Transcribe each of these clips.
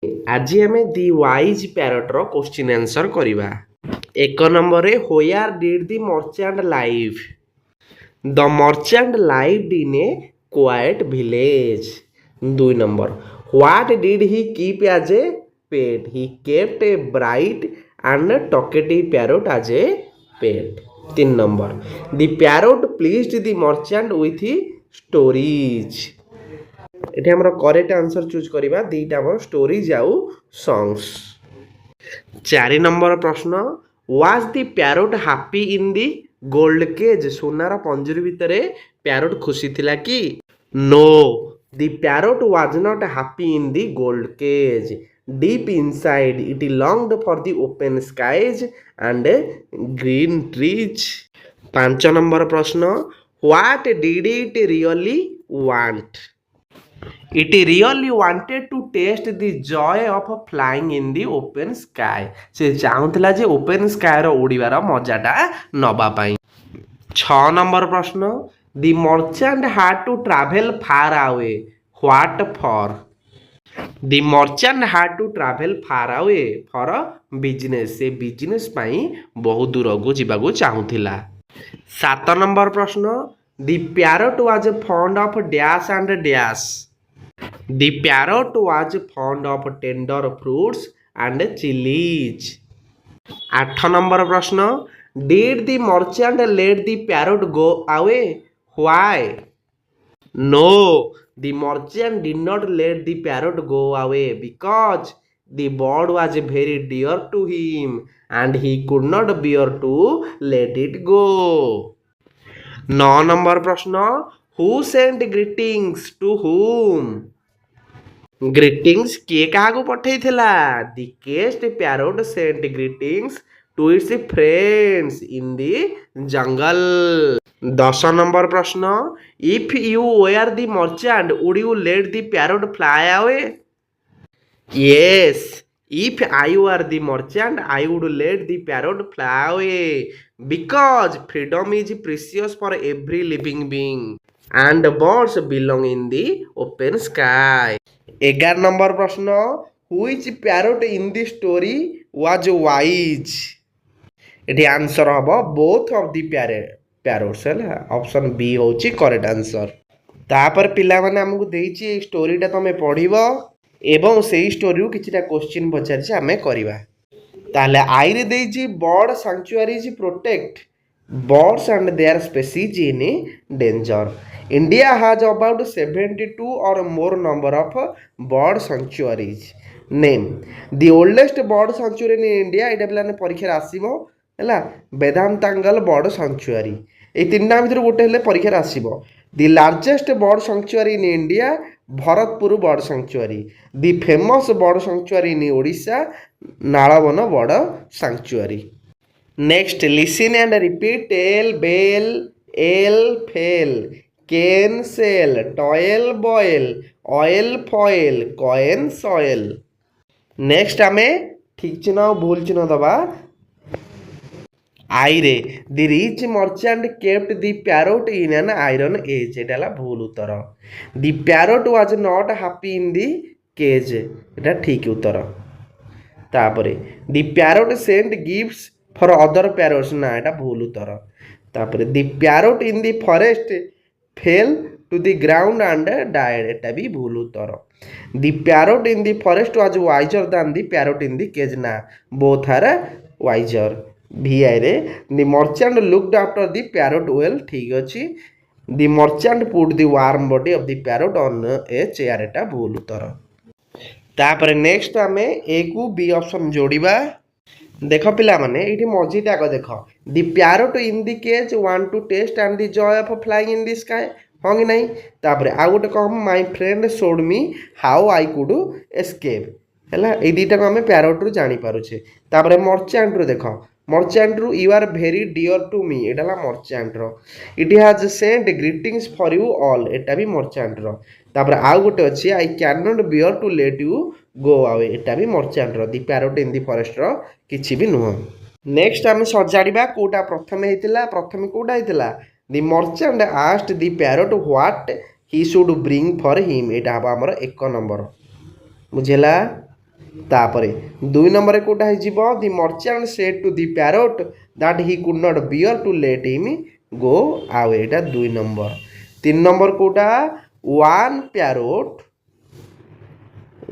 आज आम the wise प्यारोटर क्वेश्चन आंसर करवा। एक number where did the merchant live? The merchant lived in a quiet village. 2 number what did he keep as a pet? He kept a bright and talkative parrot as a pet. 3 number the parrot pleased the merchant with stories. ये आम correct answer choose करवा दीटा आम stories आउ songs. 4 number प्रश्न was the parrot happy in the gold cage? सोनार पंजरी भितर parrot खुशी थिला कि? No, the parrot was not happy in the gold cage. Deep inside it longed for the open skies and green trees. 5 number प्रश्न what did it really want? It really wanted to taste the joy of flying in the open sky. से चाहूला जे open sky रो उड़ीबार मजाटा नबा पाई। 6 number प्रश्न the merchant had to travel far away. What for? The merchant had to travel far away for business. से business पाई बहुत दूर को जीवाकू चाहूला। 7 number प्रश्न the parrot was fond of dash and dash. The parrot was fond of tender fruits and chilies. 8 number प्रश्न Did the merchant let the parrot go away? Why? No, the merchant did not let the parrot go away because the bird was very dear to him and he could not bear to let it go. 9 number प्रश्न Who sent greetings to whom? Greetings किए क्या पठे the caged parrot sent greetings to its friends in the jungle. 10 number प्रश्न if you were the merchant would you let the parrot fly away? Yes, if I were the merchant I would let the parrot fly away because freedom is precious for every living being and birds belong in the open sky. 11 number प्रश्न which parrot in the story was wise? ये answer हम both of the parrots है। Option B होची correct answer. तापर पिला माने हमकु देइची स्टोरीटा तमे पढिबो एवं सेही स्टोरी किछिटा क्वेश्चन पचारिछि आमे करिबा। ताले आई रे देइची bird sanctuaries protect birds and their species in danger. India has about 72 or more number of bird sanctuaries. Name the oldest bird sanctuary in India. एटा पिलाने परीक्षा आसीबो हैला वेदांतांगल बर्ड sanctuary। ए तीनटा भितर गोटे हेले परीक्षा आसीबो। The largest bird sanctuary in India Bharatpur bird sanctuary. The famous bird sanctuary in Odisha Nalabana bird sanctuary. Next, listen and repeat tell, bell, ale, fail, cane, sell, toil, boil, oil, foil, coin, soil. Next आमे ठीक चिन्ह भूल चिन्ह दबा। आई रे the rich merchant kept the parrot in an iron cage. एटा ला भूल उत्तर। The parrot was not happy in the cage. एटा ठीक उत्तर। तापरे the parrot sent gifts for other parrots ना एटा भूल उत्तर। तापरे the parrot in the forest fell to the ground and died एटा भी भूल उत्तर। the parrot in the forest was wiser than the parrot in the cage ना both are wiser। vi रे the merchant looked after the parrot well ठीक अछि। the merchant put the warm body of the parrot on a chair एटा भूल उत्तर। तापरे next आमे ए को B option जोड़िबा। देख पिला माने इठी मजीटा को देख the parrot in the cage want to taste and the joy of flying in the sky हाँ कि नहीं। तापरे आ गोटे कह my friend showed me how I could escape हैला ए दीटा को हमें पैरोट रु जानि पारुछे। तापरे मर्चेंट रु देख मर्चेंट रु you are very dear to me एटाला मर्चेंट रो। It has sent greetings for you all एटा भी मर्चेंट रो। तापरे आ गोटे अछि I can not bear to let you go away एटा भी मर्चेंट रो। The parrot in the forest रो किछि भी नुह। नेक्स्ट आमे सजाड़िबा कोटा प्रथमे हेतिला प्रथमे कोटा हेतिला the merchant asked the parrot what he should bring for him एटा हबा हमर 1 नंबर बुझेला। तापर 2 नंबर कोटा है the merchant said to the parrot that he could not bear to let him go away एटा 2 नंबर 3 नंबर कोटा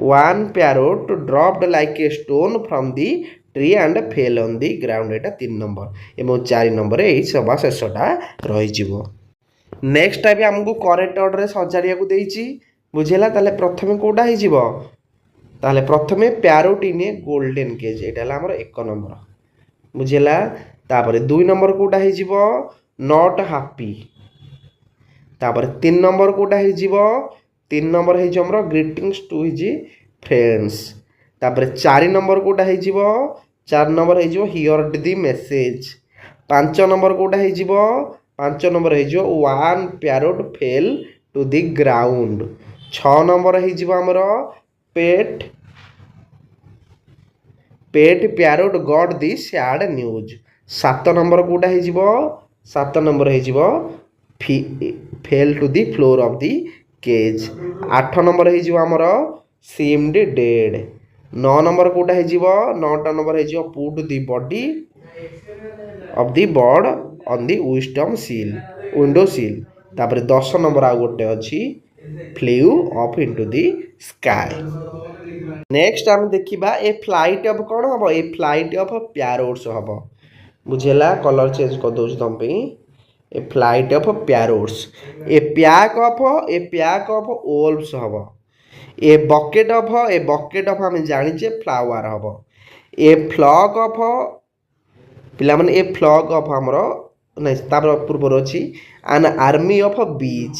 one parrot dropped like a stone from the tree and fell on the ground Etah 3 number एवं 4 number एई सभा शेषटा रही जिवो next time हमको correct order सजाड़िया को देइछि बुझेला ताले प्रथमे कोटा ही जिवो ताले प्रथमे पैरोट इन ए गोल्डन केज एटा हला हमर 1 नंबर बुझेला तापर 2 नंबर कोटा ही जिवो नॉट हैप्पी तापर 3 नंबर कोटा ही जिवो 3 नंबर है जो हमर ग्रीटिंग्स टू हिज फ्रेंड्स तापर 4 नंबर कोटा है जिवो 4 नंबर है जिवो हियर्ड द मेसेज 5 नंबर कोटा है जिवो 5 नंबर है जो one parrot fell to the ground 6 number है जिवो हमर pet parrot got the sad news 7 number कोटा है जिवो 7 नंबर है जिवो fell to the floor of the cage 8 number है जिवो हमर seemed dead 9 नंबर कोटा है जिवो 9 नंबर है जिवो put the body of the bird on the window sill तापर 10 नंबर आ गोटे अछि flew up into the sky next हम देखिबा ए फ्लाइट ऑफ कोन हबो ए फ्लाइट ऑफ पैरोट्स हबो बुझेला कलर चेंज कर दउछ तम पे a flight of parrots a pack of wolves हबो ए बकेट ऑफ हम जानिचे फ्लावर हबो ए फ्लॉक ऑफ पिला माने ए फ्लॉक ऑफ हमरो नै तापर पूर्व अछि एन आर्मी ऑफ बीच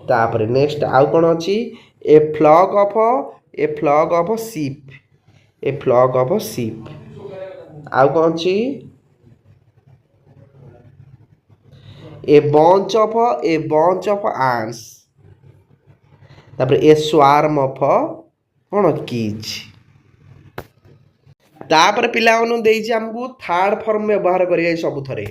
तापर नेक्स्ट आउ कोन अछि ए फ्लॉक ऑफ शीप आउ कोन अछि ए बंच ऑफ ants तापर ए स्वार्म ऑफ कोन कीज तापर पिला मानु देइछि हमकु थर्ड फॉर्म व्यवहार करिया सब थरे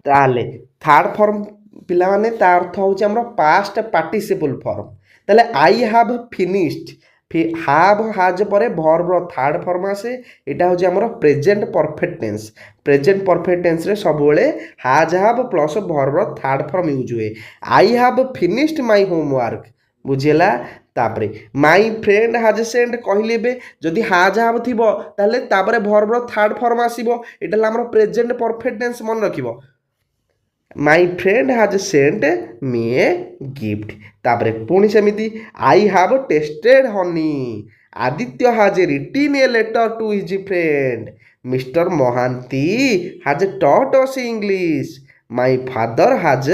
ताले थर्ड फॉर्म पिला माने ता अर्थ होछि हमर पास्ट पार्टिसिपल फॉर्म ताले आई हैव फिनिश्ड हाज पर वर्ब थर्ड फॉर्म आसे एटा होछि हमर प्रेजेंट परफेक्ट टेंस रे सब बेले has have plus verb third form use हुए I have finished my homework बुझेला तापरे माय फ्रेंड हाज सेंड कहले बे जदि हाज हैव थिबो ताले तापरे वर्ब थर्ड फॉर्म आसीबो एटा हमर प्रेजेंट परफेक्ट टेंस मन रखिबो my friend has sent me a gift तापरे पुणी सेमिति I have tasted honey Aditya has written a letter to his friend mister Mahanty has taught us English my father has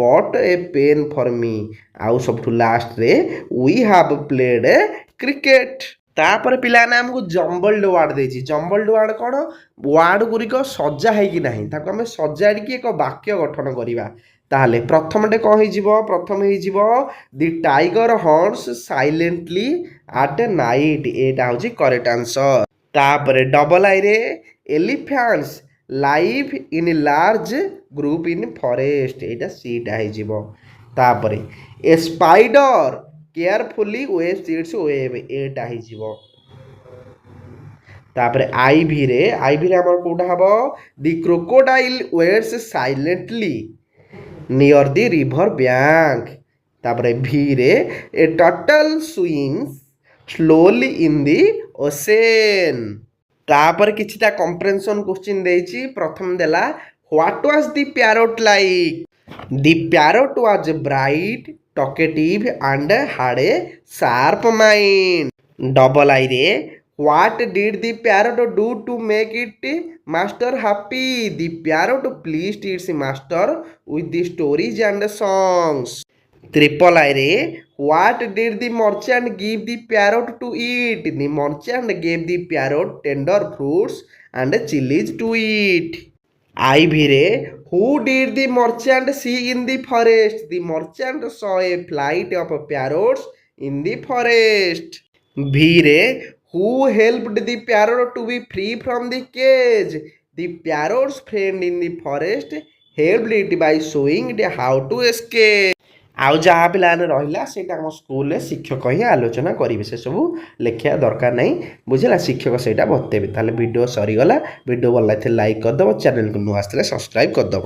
bought a pen for me आउ सब last रे we have played a cricket तापर पिला ने हमको जम्बल्ड वर्ड देछि jumbled word कोन word गुरिक सजा है कि नहीं ताको हमें सजाड़ी की एक वाक्य गठन करिवा ताले प्रथमटे कह ही जिवो प्रथम ही जिवो the tiger hunts silently at night एटा होछि करेक्ट आंसर तापर डबल आई रे elephants live in large group in forest एटा सीटा ही जिवो तापर a spider carefully weaves its web एटा ही जिवो तापर आईवी रे हमर कोडा हबो the crocodile waits silently near the river bank तापर भी रे a turtle swims slowly in the ocean तापर किछटा कंप्रेhension क्वेश्चन देछि प्रथम देला what was the parrot like the parrot was bright talkative and had a sharp mind double I रे what did the parrot do to make it master happy the parrot pleased its master with the stories and songs triple I रे what did the merchant give the parrot to eat the merchant gave the parrot tender fruits and chilies to eat I रे who did the merchant see in the forest? The merchant saw a flight of parrots in the forest. V रे who helped the parrot to be free from the cage? The parrot's friend in the forest helped it by showing it how to escape. ଆଉ ଯାହା ପିଲାମାନେ ରହିଲା ସେଇଟା ଆମ ସ୍କୁଲରେ ଶିକ୍ଷକ ହିଁ ଆଲୋଚନା କରିବେ, ସେସବୁ ଲେଖିବା ଦରକାର ନାହିଁ, ବୁଝିଲା। ଶିକ୍ଷକ ସେଇଟା ବତେଇବେ। ତାହେଲେ ଭିଡ଼ିଓ ସରିଗଲା। ଭିଡ଼ିଓ ଭଲ ଲାଗିଥିଲେ ଲାଇକ୍ କରିଦେବ, ଚ୍ୟାନେଲକୁ ନୂଆ ଆସିଥିଲେ ସବସ୍କ୍ରାଇବ୍ କରିଦେବ।